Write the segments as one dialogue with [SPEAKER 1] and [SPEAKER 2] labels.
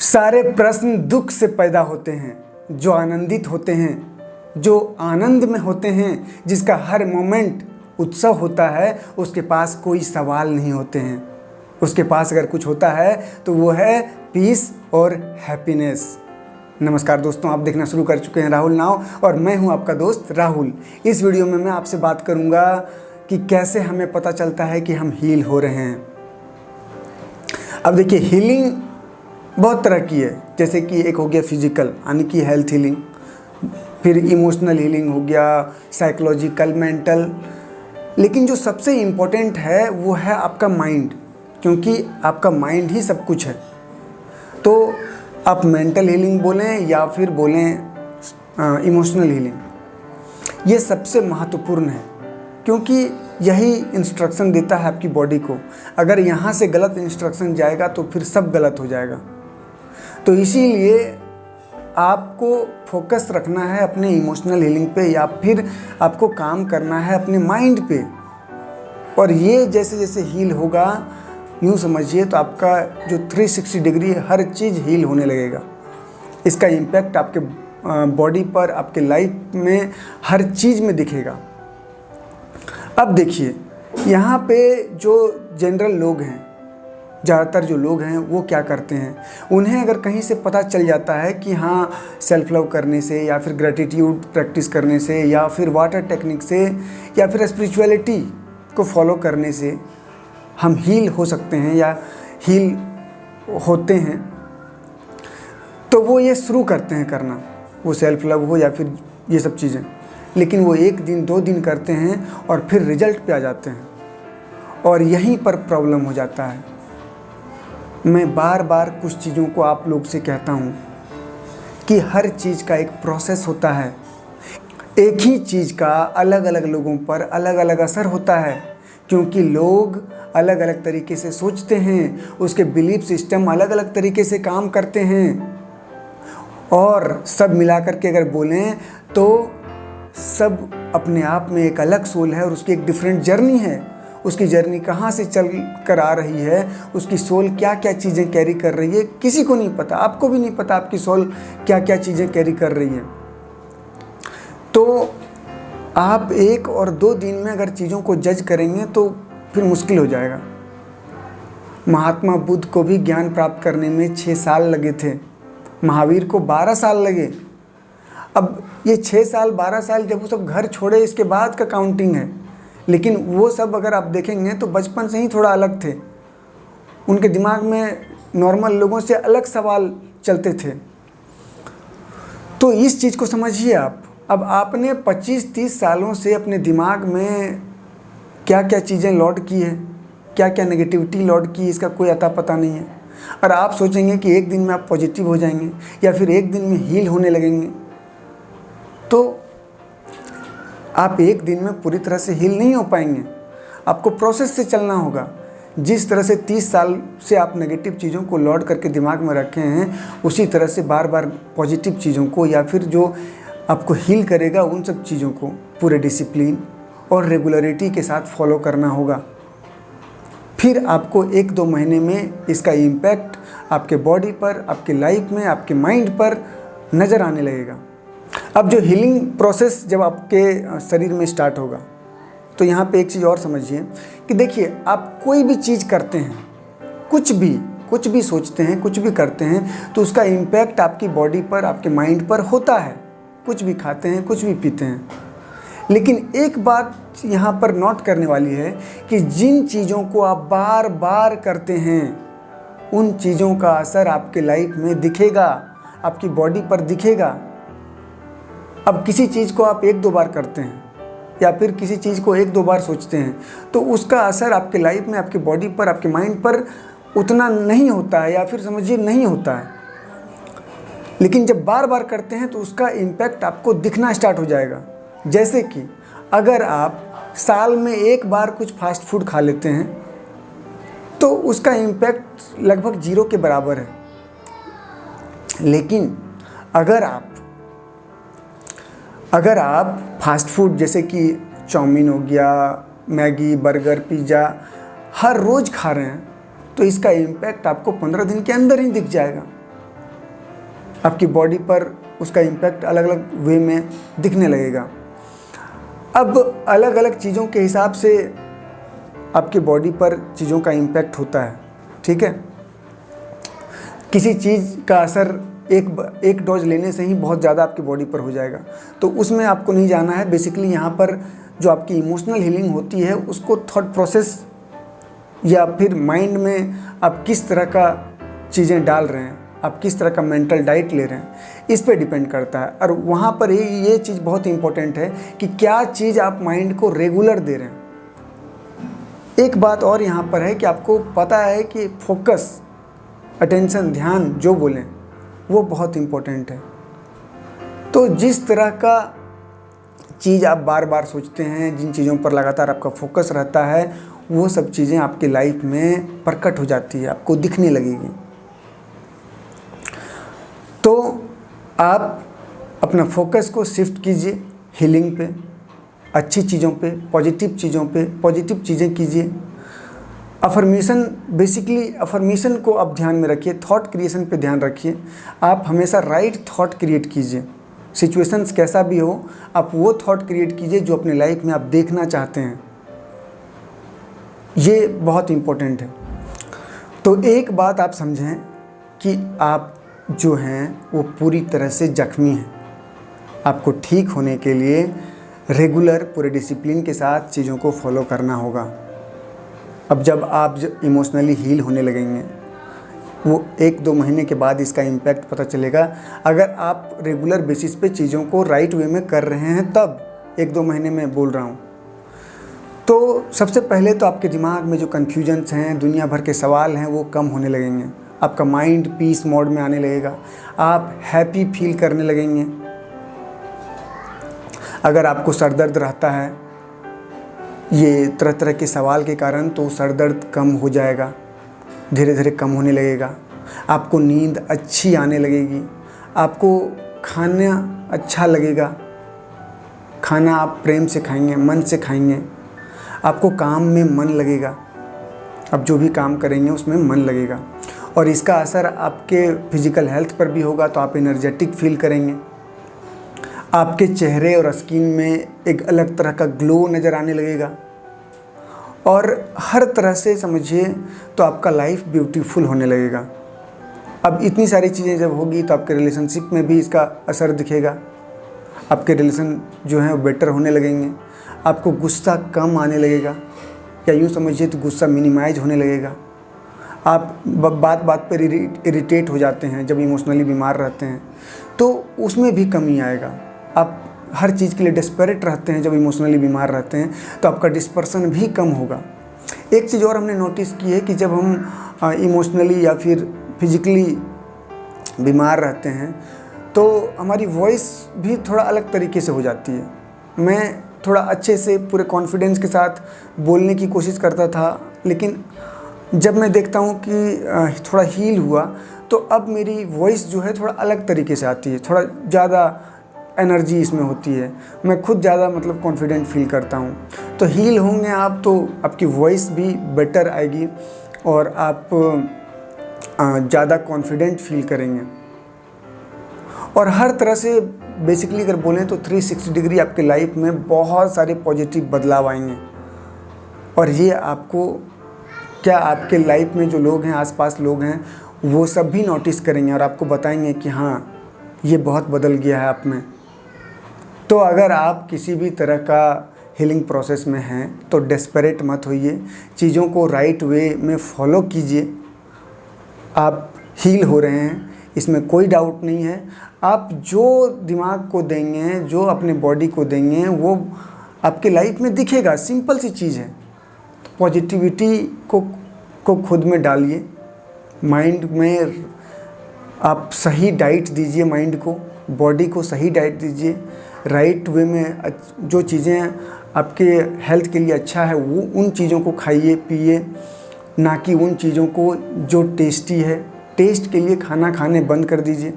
[SPEAKER 1] सारे प्रश्न दुख से पैदा होते हैं, जो आनंदित होते हैं, जो आनंद में होते हैं, जिसका हर मोमेंट उत्सव होता है, उसके पास कोई सवाल नहीं होते हैं। उसके पास अगर कुछ होता है तो वो है पीस और हैप्पीनेस। नमस्कार दोस्तों, आप देखना शुरू कर चुके हैं राहुल नाव और मैं हूं आपका दोस्त राहुल। इस वीडियो में मैं आपसे बात करूंगा कि कैसे हमें पता चलता है कि हम हील हो रहे हैं। अब देखिए, हीलिंग बहुत तरह की है। जैसे कि एक हो गया फिजिकल यानी कि हेल्थ हीलिंग, फिर इमोशनल हीलिंग हो गया, साइकोलॉजिकल, मेंटल। लेकिन जो सबसे इम्पोर्टेंट है वो है आपका माइंड, क्योंकि आपका माइंड ही सब कुछ है। तो आप मेंटल हीलिंग बोलें या फिर बोलें इमोशनल हीलिंग, ये सबसे महत्वपूर्ण है, क्योंकि यही इंस्ट्रक्शन देता है आपकी बॉडी को। अगर यहाँ से गलत इंस्ट्रक्शन जाएगा तो फिर सब गलत हो जाएगा। तो इसीलिए आपको फोकस रखना है अपने इमोशनल हीलिंग पे, या फिर आपको काम करना है अपने माइंड पे। और ये जैसे जैसे हील होगा, यूँ समझिए तो आपका जो 360 डिग्री हर चीज़ हील होने लगेगा। इसका इम्पैक्ट आपके बॉडी पर, आपके लाइफ में, हर चीज़ में दिखेगा। अब देखिए, यहाँ पे जो जनरल लोग हैं, ज़्यादातर जो लोग हैं वो क्या करते हैं, उन्हें अगर कहीं से पता चल जाता है कि हाँ, सेल्फ लव करने से या फिर ग्रेटिट्यूड प्रैक्टिस करने से या फिर वाटर टेक्निक से या फिर स्पिरिचुअलिटी को फॉलो करने से हम हील हो सकते हैं या हील होते हैं, तो वो ये शुरू करते हैं करना, वो सेल्फ लव हो या फिर ये सब चीज़ें। लेकिन वो 1 दिन 2 दिन करते हैं और फिर रिजल्ट पे आ जाते हैं, और यहीं पर प्रॉब्लम हो जाता है। मैं बार बार कुछ चीज़ों को आप लोग से कहता हूँ कि हर चीज़ का एक प्रोसेस होता है। एक ही चीज़ का अलग अलग लोगों पर अलग अलग असर होता है, क्योंकि लोग अलग अलग तरीके से सोचते हैं, उसके बिलीफ सिस्टम अलग अलग तरीके से काम करते हैं। और सब मिलाकर के अगर बोलें तो सब अपने आप में एक अलग सोल है और उसकी एक डिफरेंट जर्नी है। उसकी जर्नी कहाँ से चल कर आ रही है, उसकी सोल क्या क्या चीज़ें कैरी कर रही है, किसी को नहीं पता। आपको भी नहीं पता आपकी सोल क्या क्या चीज़ें कैरी कर रही है। तो आप 1 और 2 दिन में अगर चीज़ों को जज करेंगे तो फिर मुश्किल हो जाएगा। महात्मा बुद्ध को भी ज्ञान प्राप्त करने में 6 साल लगे थे, महावीर को 12 साल लगे। अब ये 6 साल 12 साल जब वो सब घर छोड़े, इसके बाद का काउंटिंग है। लेकिन वो सब अगर आप देखेंगे तो बचपन से ही थोड़ा अलग थे। उनके दिमाग में नॉर्मल लोगों से अलग सवाल चलते थे। तो इस चीज़ को समझिए आप। अब आपने 25-30 सालों से अपने दिमाग में क्या क्या चीज़ें लोड की है, क्या क्या नेगेटिविटी लोड की, इसका कोई अता पता नहीं है। और आप सोचेंगे कि 1 दिन में आप पॉजिटिव हो जाएंगे या फिर 1 दिन में हील होने लगेंगे, तो आप 1 दिन में पूरी तरह से हील नहीं हो पाएंगे। आपको प्रोसेस से चलना होगा। जिस तरह से 30 साल से आप नेगेटिव चीज़ों को लोड करके दिमाग में रखे हैं, उसी तरह से बार बार पॉजिटिव चीज़ों को या फिर जो आपको हील करेगा उन सब चीज़ों को पूरे डिसिप्लिन और रेगुलरिटी के साथ फॉलो करना होगा। फिर आपको 1-2 महीने में इसका इम्पैक्ट आपके बॉडी पर, आपके लाइफ में, आपके माइंड पर नज़र आने लगेगा। अब जो हीलिंग प्रोसेस जब आपके शरीर में स्टार्ट होगा, तो यहाँ पे एक चीज़ और समझिए कि देखिए, आप कोई भी चीज़ करते हैं, कुछ भी सोचते हैं, कुछ भी करते हैं, तो उसका इम्पैक्ट आपकी बॉडी पर, आपके माइंड पर होता है। कुछ भी खाते हैं, कुछ भी पीते हैं। लेकिन एक बात यहाँ पर नोट करने वाली है कि जिन चीज़ों को आप बार बार करते हैं, उन चीज़ों का असर आपके लाइफ में दिखेगा, आपकी बॉडी पर दिखेगा। अब किसी चीज़ को आप 1-2 बार करते हैं या फिर किसी चीज़ को 1-2 बार सोचते हैं, तो उसका असर आपके लाइफ में, आपके बॉडी पर, आपके माइंड पर उतना नहीं होता है, या फिर समझिए नहीं होता है। लेकिन जब बार बार करते हैं तो उसका इम्पैक्ट आपको दिखना स्टार्ट हो जाएगा। जैसे कि अगर आप साल में 1 बार कुछ फास्ट फूड खा लेते हैं, तो उसका इम्पैक्ट लगभग 0 के बराबर है। लेकिन अगर आप फास्ट फूड जैसे कि चाउमीन हो गया, मैगी, बर्गर, पिज़्ज़ा हर रोज़ खा रहे हैं, तो इसका इम्पैक्ट आपको 15 दिन के अंदर ही दिख जाएगा। आपकी बॉडी पर उसका इम्पैक्ट अलग अलग वे में दिखने लगेगा। अब अलग अलग चीज़ों के हिसाब से आपकी बॉडी पर चीज़ों का इम्पैक्ट होता है, ठीक है। किसी चीज़ का असर एक डोज लेने से ही बहुत ज़्यादा आपकी बॉडी पर हो जाएगा, तो उसमें आपको नहीं जाना है। बेसिकली यहाँ पर जो आपकी इमोशनल हीलिंग होती है उसको थॉट प्रोसेस या फिर माइंड में आप किस तरह का चीज़ें डाल रहे हैं, आप किस तरह का मेंटल डाइट ले रहे हैं, इस पे डिपेंड करता है। और वहाँ पर ये चीज़ बहुत इंपॉर्टेंट है कि क्या चीज़ आप माइंड को रेगुलर दे रहे हैं। एक बात और यहाँ पर है कि आपको पता है कि फोकस, अटेंशन, ध्यान जो बोलें वो बहुत इम्पोर्टेंट है। तो जिस तरह का चीज़ आप बार बार सोचते हैं, जिन चीज़ों पर लगातार आपका फोकस रहता है, वो सब चीज़ें आपकी लाइफ में प्रकट हो जाती है, आपको दिखने लगेगी। तो आप अपना फोकस को शिफ्ट कीजिए हीलिंग पे, अच्छी चीज़ों पे, पॉजिटिव चीज़ों पे, पॉजिटिव चीज़ें कीजिए। अफर्मेशन, बेसिकली अफर्मेशन को आप ध्यान में रखिए, थॉट क्रिएशन पे ध्यान रखिए। आप हमेशा राइट थॉट क्रिएट कीजिए, सिचुएशंस कैसा भी हो आप वो थॉट क्रिएट कीजिए जो अपने लाइफ में आप देखना चाहते हैं। ये बहुत इम्पोर्टेंट है। तो एक बात आप समझें कि आप जो हैं वो पूरी तरह से जख्मी हैं। आपको ठीक होने के लिए रेगुलर पूरे डिसिप्लिन के साथ चीज़ों को फॉलो करना होगा। अब जब आप इमोशनली हील होने लगेंगे, वो 1-2 महीने के बाद इसका इम्पैक्ट पता चलेगा। अगर आप रेगुलर बेसिस पे चीज़ों को राइट वे में कर रहे हैं, तब 1-2 महीने में बोल रहा हूँ। तो सबसे पहले तो आपके दिमाग में जो कन्फ्यूजन्स हैं, दुनिया भर के सवाल हैं, वो कम होने लगेंगे। आपका माइंड पीस मोड में आने लगेगा, आप हैप्पी फील करने लगेंगे। अगर आपको सर दर्द रहता है ये तरह तरह के सवाल के कारण, तो सर दर्द कम हो जाएगा, धीरे धीरे कम होने लगेगा। आपको नींद अच्छी आने लगेगी, आपको खाना अच्छा लगेगा, खाना आप प्रेम से खाएंगे, मन से खाएंगे। आपको काम में मन लगेगा, आप जो भी काम करेंगे उसमें मन लगेगा, और इसका असर आपके फिजिकल हेल्थ पर भी होगा। तो आप एनर्जेटिक फील करेंगे, आपके चेहरे और स्किन में एक अलग तरह का ग्लो नज़र आने लगेगा, और हर तरह से समझिए तो आपका लाइफ ब्यूटीफुल होने लगेगा। अब इतनी सारी चीज़ें जब होगी तो आपके रिलेशनशिप में भी इसका असर दिखेगा। आपके रिलेशन जो हैं वो बेटर होने लगेंगे, आपको गुस्सा कम आने लगेगा, या यूँ समझिए तो गुस्सा मिनिमाइज होने लगेगा। आप बात बात पर इरिटेट हो जाते हैं जब इमोशनली बीमार रहते हैं, तो उसमें भी कमी आएगा। आप हर चीज़ के लिए डेस्परेट रहते हैं जब इमोशनली बीमार रहते हैं, तो आपका डिस्पर्सन भी कम होगा। एक चीज़ और हमने नोटिस की है कि जब हम इमोशनली या फिर फिजिकली बीमार रहते हैं तो हमारी वॉइस भी थोड़ा अलग तरीके से हो जाती है। मैं थोड़ा अच्छे से पूरे कॉन्फिडेंस के साथ बोलने की कोशिश करता था, लेकिन जब मैं देखता हूँ कि थोड़ा हील हुआ तो अब मेरी वॉइस जो है थोड़ा अलग तरीके से आती है, थोड़ा ज़्यादा एनर्जी इसमें होती है, मैं खुद ज़्यादा मतलब कॉन्फिडेंट फील करता हूँ। तो हील होंगे आप तो आपकी वॉइस भी बेटर आएगी और आप ज़्यादा कॉन्फिडेंट फील करेंगे। और हर तरह से बेसिकली अगर बोलें तो 360 डिग्री आपके लाइफ में बहुत सारे पॉजिटिव बदलाव आएंगे, और ये आपको क्या आपके लाइफ में जो लोग हैं, आसपास लोग हैं, वो सब भी नोटिस करेंगे और आपको बताएंगे कि हाँ ये बहुत बदल गया है आप में। तो अगर आप किसी भी तरह का हीलिंग प्रोसेस में हैं तो डेस्परेट मत होइए, चीज़ों को राइट वे में फॉलो कीजिए। आप हील हो रहे हैं, इसमें कोई डाउट नहीं है। आप जो दिमाग को देंगे, जो अपने बॉडी को देंगे, वो आपके लाइफ में दिखेगा। सिंपल सी चीज़ है। पॉजिटिविटी को खुद में डालिए, माइंड में आप सही डाइट दीजिए, माइंड को, बॉडी को सही डाइट दीजिए। राइट वे में जो चीज़ें आपके हेल्थ के लिए अच्छा है वो उन चीज़ों को खाइए पिए, ना कि उन चीज़ों को जो टेस्टी है। टेस्ट के लिए खाना खाने बंद कर दीजिए,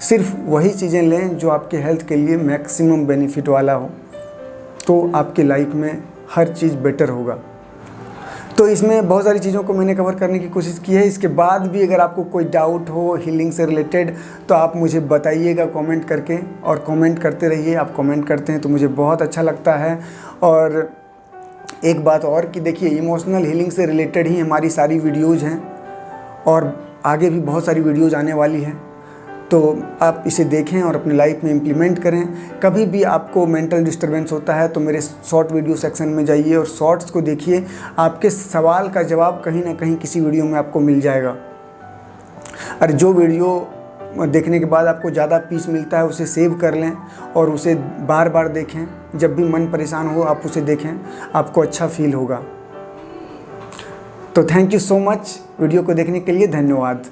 [SPEAKER 1] सिर्फ वही चीज़ें लें जो आपके हेल्थ के लिए मैक्सिमम बेनिफिट वाला हो, तो आपके लाइफ में हर चीज़ बेटर होगा। तो इसमें बहुत सारी चीज़ों को मैंने कवर करने की कोशिश की है। इसके बाद भी अगर आपको कोई डाउट हो हीलिंग से रिलेटेड तो आप मुझे बताइएगा कमेंट करके, और कमेंट करते रहिए। आप कमेंट करते हैं तो मुझे बहुत अच्छा लगता है। और एक बात और कि देखिए, इमोशनल हीलिंग से रिलेटेड ही हमारी सारी वीडियोज़ हैं और आगे भी बहुत सारी वीडियोज़ आने वाली हैं। तो आप इसे देखें और अपनी लाइफ में इम्प्लीमेंट करें। कभी भी आपको मेंटल डिस्टर्बेंस होता है तो मेरे शॉर्ट वीडियो सेक्शन में जाइए और शॉर्ट्स को देखिए। आपके सवाल का जवाब कहीं ना कहीं किसी वीडियो में आपको मिल जाएगा। और जो वीडियो देखने के बाद आपको ज़्यादा पीस मिलता है उसे सेव कर लें और उसे बार बार देखें। जब भी मन परेशान हो आप उसे देखें, आपको अच्छा फील होगा। तो thank you so much video को देखने के लिए। धन्यवाद।